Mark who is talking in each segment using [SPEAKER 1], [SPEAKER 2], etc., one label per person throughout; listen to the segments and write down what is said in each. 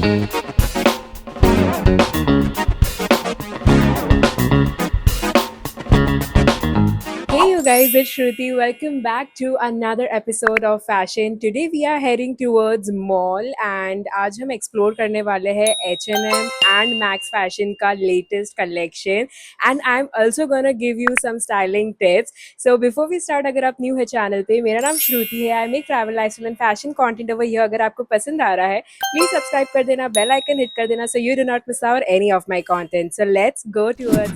[SPEAKER 1] Hey you guys, it's Shruti. Welcome back to another episode of Fashion. Today we are heading towards mall and आज हम explore करने वाले हैं H&M and Max Fashion का latest collection and I'm also gonna give you some styling tips. So before we start, अगर आप new है channel पे, मेरा नाम श्रुति है. I make travel, lifestyle and fashion content over here. अगर आपको पसंद आ रहा है, please subscribe कर देना, bell icon hit कर देना so you do not miss out any of my content. So let's go towards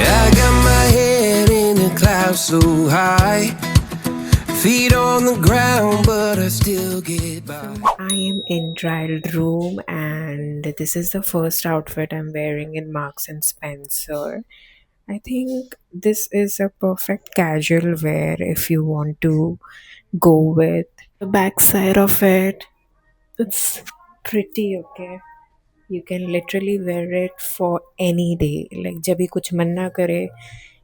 [SPEAKER 2] I got my head in the clouds so high, feet on the ground, but I still get by.
[SPEAKER 1] I am in trial room and this is the first outfit I'm wearing in Marks and Spencer. I think this is a perfect casual wear if you want to go with. The back side of it, it's pretty okay. You can literally wear it for any day. Like जब भी कुछ मन ना करे,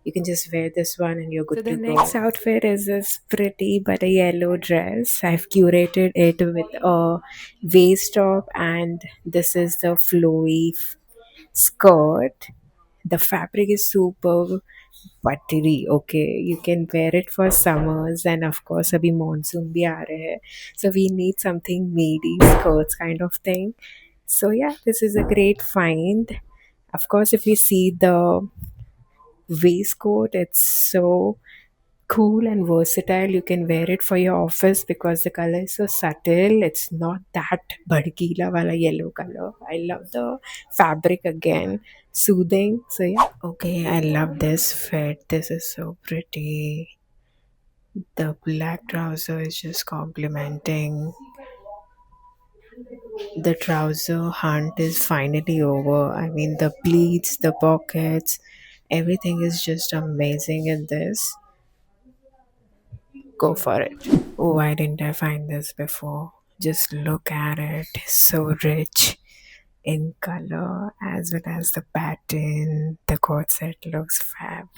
[SPEAKER 1] you can just wear this one and you're good to go. So the next outfit is this pretty but a yellow dress. I've curated it with a waist top and this is the flowy skirt. The fabric is super buttery. Okay, you can wear it for summers and of course अभी monsoon भी आ रहे हैं, so we need something midi skirts kind of thing. So yeah, this is a great find. Of course, if you see the waistcoat, it's so cool and versatile. You can wear it for your office because the color is so subtle. It's not that bhadkila wala yellow color. I love the fabric again, soothing. So yeah, okay, I love this fit. This is so pretty. The black trouser is just complementing. The trouser hunt is finally over. I mean, the pleats, the pockets, everything is just amazing in this. Go for it. Oh, why didn't I find this before? Just look at it. It's so rich in color as well as the pattern. The corset looks fab.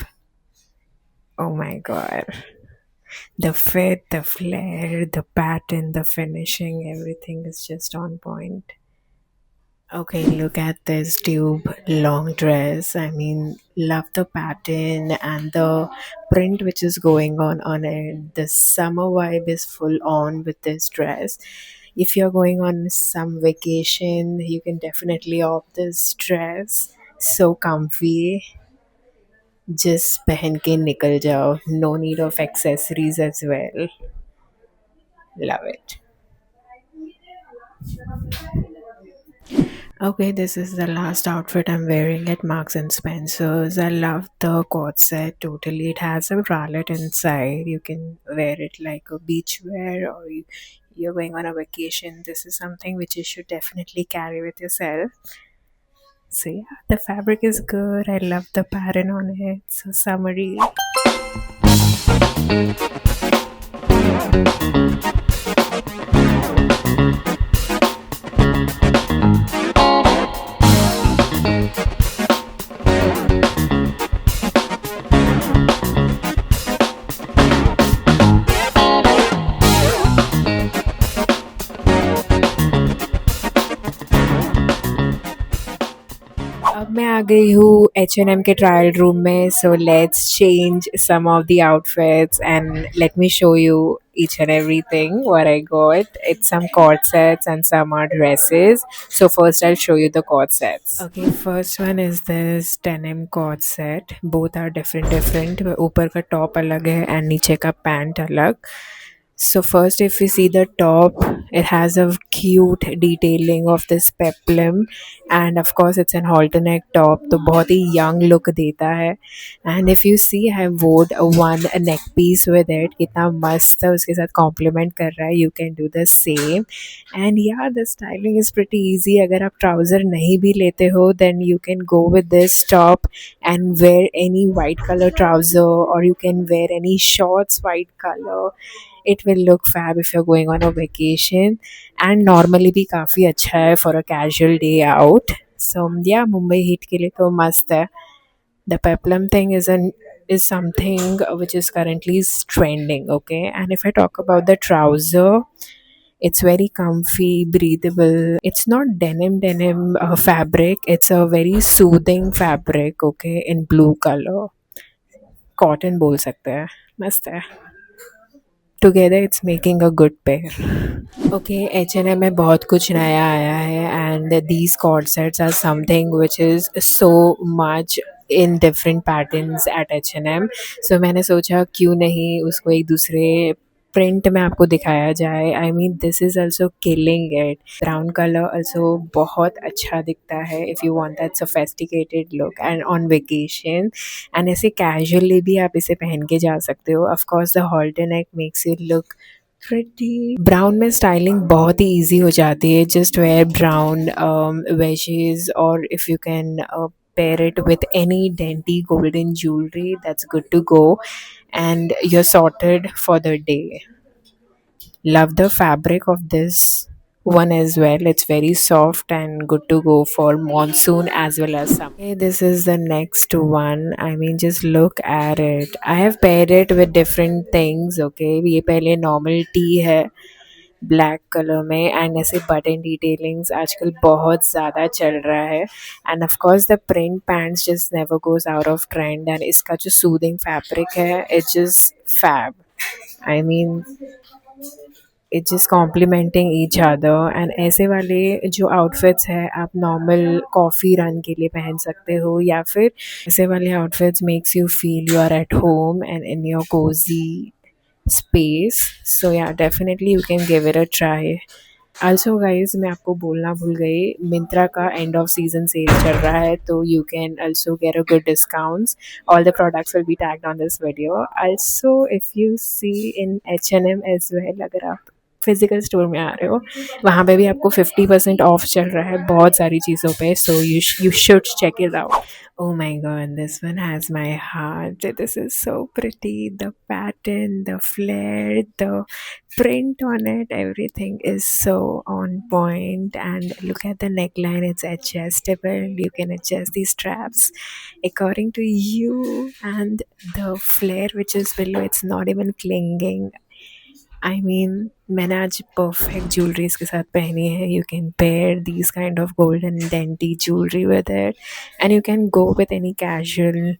[SPEAKER 1] Oh my god. The fit, the flare, the pattern, the finishing, everything is just on point. Okay, look at this tube long dress. I mean, love the pattern and the print which is going on it. The summer vibe is full on with this dress. If you're going on some vacation, you can definitely opt this dress. So comfy. Just पहन के निकल जाओ. No need of accessories as well. Love it. Okay, this is the last outfit I'm wearing at Marks and Spencer's. I love the cord set totally. It has a bralette inside. You can wear it like a beach wear or you're going on a vacation. This is something which you should definitely carry with yourself. So yeah, the fabric is good. I love the pattern on it. So summery. अब मैं आ गई हूँ H&M के trial room में. So let's change some of the outfits and let me show you each and everything what I got. It's some cord sets and some are dresses. So first I'll show you the cord sets. Okay, first one is this denim cord set. Both are different. ऊपर का top अलग है and नीचे का pant अलग. So first, if we see the top, it has a cute detailing of this peplum, and of course it's an alternate top, तो बहुत ही young look देता है. And if you see, I wore one a neck piece with it, कितना मस्त है, उसके साथ compliment कर रहा है. You can do the same. And yeah, the styling is pretty easy. अगर आप trouser नहीं भी लेते हो, then you can go with this top and wear any white color trouser, or you can wear any shorts white color. It will look fab if you're going on a vacation, and normally भी काफ़ी अच्छा है for a casual day out. So yeah, Mumbai heat के लिए तो मस्त है. The peplum thing is something which is currently trending. Okay, and if I talk about the trouser, it's very comfy, breathable. It's not denim fabric. It's a very soothing fabric. Okay, in blue color, cotton बोल सकते हैं. मस्त है. Together, it's making a good pair. Okay, H&M में बहुत कुछ नया आया है, and these cord sets are something which is so much in different patterns at H&M. So मैंने सोचा क्यों नहीं उसको एक दूसरे प्रिंट में आपको दिखाया जाए. I mean this is also killing it. Brown colour also बहुत अच्छा दिखता है if you want that sophisticated look and on vacation. And ऐसे कैजुअली भी आप इसे पहन के जा सकते हो. Of course the halter neck makes you look pretty. Brown में स्टाइलिंग बहुत ही ईजी हो जाती है. जस्ट वेयर ब्राउन वेजेस, और if you can pair it with any dainty golden jewelry, that's good to go, and you're sorted for the day. Love the fabric of this one as well. It's very soft and good to go for monsoon as well as summer. Okay, this is the next one. I mean, just look at it. I have paired it with different things. Okay, ये पहले normal tee है black colour में, and ऐसे button detailings आजकल बहुत ज़्यादा चल रहा है. And of course the print pants just never goes out of trend, and इसका जो सूदिंग फैब्रिक है, it's just fab. I mean it's just complementing each other. And ऐसे वाले जो आउटफिट्स हैं आप नॉर्मल कॉफ़ी रन के लिए पहन सकते हो, या फिर ऐसे वाले outfits makes you feel you are at home and in your cozy space. So yeah, definitely you can give it a try. Also guys, मैं आपको बोलना भूल गई, मिंत्रा का एंड ऑफ सीजन सेल चल रहा है, तो you can also get a good discounts. All the products will be tagged on this video. Also, if you see in H&M as well, अगर आप फिजिकल स्टोर में आ रहे हो, वहाँ पे भी आपको 50% ऑफ चल रहा है बहुत सारी चीज़ों पे. सो you should check it out. Oh my god, this one has my heart. This is so pretty. The pattern, the flare, the print on it, everything is so on point. And look at the neckline, it's adjustable. You can adjust these straps according to you. And the flare which is below, it's not even clinging. I mean मैंने आज perfect jewelleries के साथ पहनी है. You can pair this kind of golden dainty jewellery with it, and you can go with any casual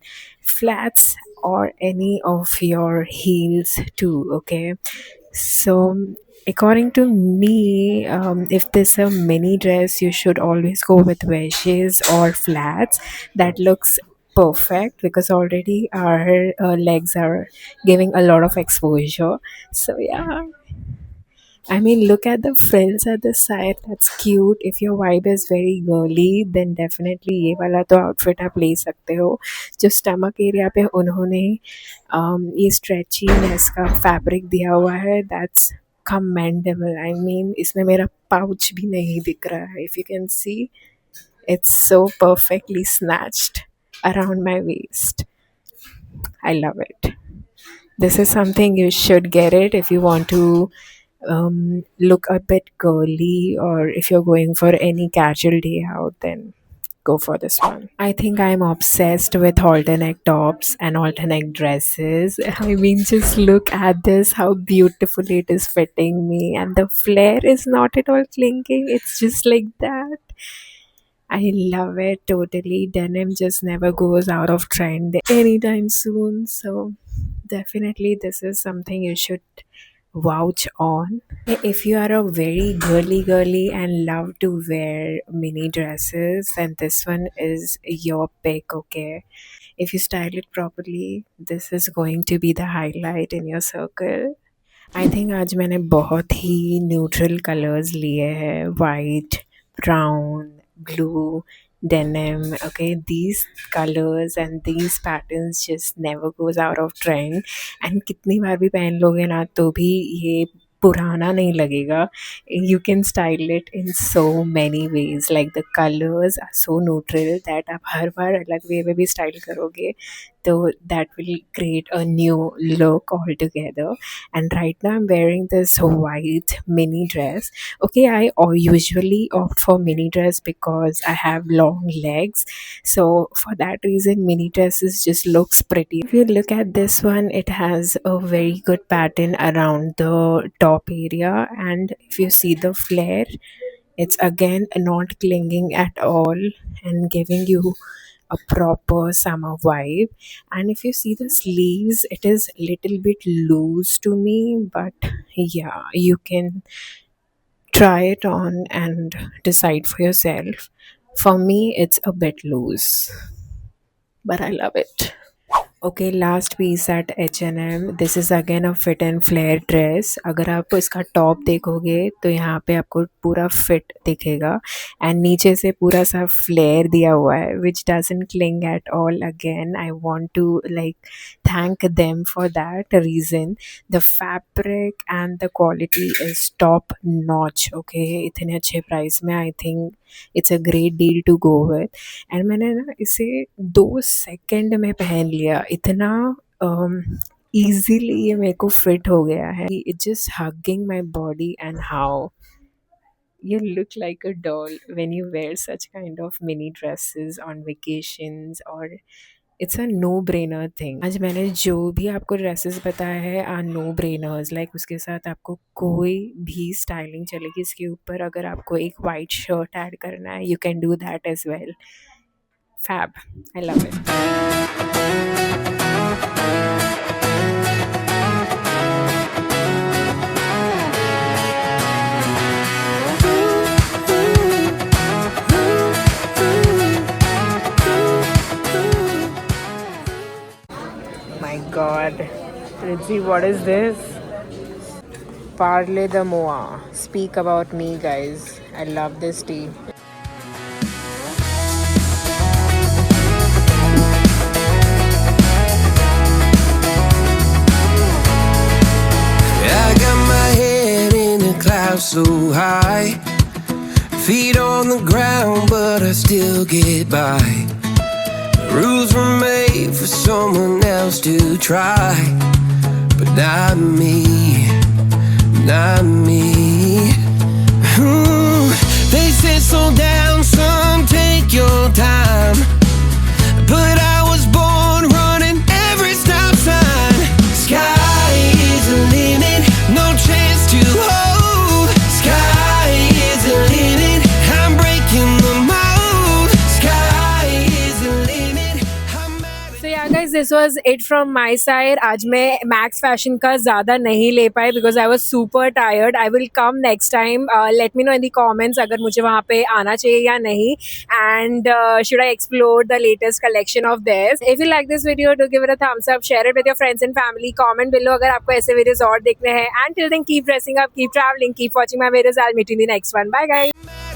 [SPEAKER 1] flats or any of your heels too. Okay, so according to me, if this is a mini dress, you should always go with wedges or flats. That looks perfect because already our legs are giving a lot of exposure. So yeah, I mean, look at the frills at the side. That's cute. If your vibe is very girly, then definitely ये वाला तो outfit आप ले सकते हो. जो stomach area पे उन्होंने ये stretchiness का fabric दिया हुआ है, that's commendable. I mean, इसमें मेरा pouch भी नहीं दिख रहा है. If you can see, it's so perfectly snatched around my waist. I love it. This is something you should get it if you want to look a bit girly, or if you're going for any casual day out, then go for this one. I think I'm obsessed with alternate tops and alternate dresses. I mean, just look at this, how beautifully it is fitting me, and the flare is not at all clinking, it's just like that. I love it totally. Denim just never goes out of trend anytime soon. So, definitely, this is something you should vouch on. If you are a very girly and love to wear mini dresses, then this one is your pick. Okay, if you style it properly, this is going to be the highlight in your circle. I think आज मैंने बहुत ही neutral colours लिए हैं, white, brown, blue, denim. Okay, these colors and these patterns just never goes out of trend. And कितनी बार भी पहन लोगे ना तो भी ये पुराना नहीं लगेगा. You can style it in so many ways. Like the colors are so neutral that आप हर बार अलग वे में भी स्टाइल करोगे तो that will create a new look altogether. And right now I'm wearing this white mini dress. Okay, I usually opt for mini dress because I have long legs, so for that reason mini dresses just looks pretty. If you look at this one, it has a very good pattern around the top area, and if you see the flare, it's again not clinging at all and giving you a proper summer vibe. And if you see the sleeves, it is little bit loose to me, but yeah, you can try it on and decide for yourself. For me, it's a bit loose, but I love it. Okay, last piece at H&M. This is again a fit and flare dress. अगर आप इसका top देखोगे तो यहाँ पे आपको पूरा fit दिखेगा एंड नीचे से पूरा सा फ्लेयर दिया हुआ है which doesn't cling at all. Again I want to like thank them for that reason. The fabric and the quality is top notch. Okay, इतने अच्छे प्राइस में I think it's a great deal to go with. And मैंने ना इसे 2 second में पहन लिया. इतना ईजीली ये मेरे को फिट हो गया है. It just hugging my body. And how you look like a doll when you wear such kind of mini dresses on vacations, or it's a no brainer thing. आज मैंने जो भी आपको ड्रेसेस बताया है आर नो ब्रेनर्स. लाइक उसके साथ आपको कोई भी स्टाइलिंग चलेगी. इसके ऊपर अगर आपको एक वाइट शर्ट ऐड करना है, you can do that as well. Fab. I love it. My god. Ritzi, what is this? Parle de Moa. Speak about me, guys. I love this tea.
[SPEAKER 2] I got my head in the clouds so high, feet on the ground, but I still get by. Rules were made for someone else to try, but not me, not me. Ooh, they said slow down, son, take your time, but I was born running every stop sign. Sky is the limit, no chance to hold. Sky is the limit, I'm breaking the mold. Sky is the limit, I'm out.
[SPEAKER 1] So yeah guys, this was it from my side. आज मैं max fashion का ज़्यादा नहीं ले पाई because I was super tired. I will come next time. Let me know in the comments अगर मुझे वहाँ पे आना चाहिए या नहीं. And should I explore the latest collection of this. If you like this video, do give it a thumbs up, share it with your friends and family, comment below अगर आपको ऐसे वीडियोज और देखने हैं. And till then keep dressing up, keep travelling, keep watching my videos. I meet in the next one. Bye guys.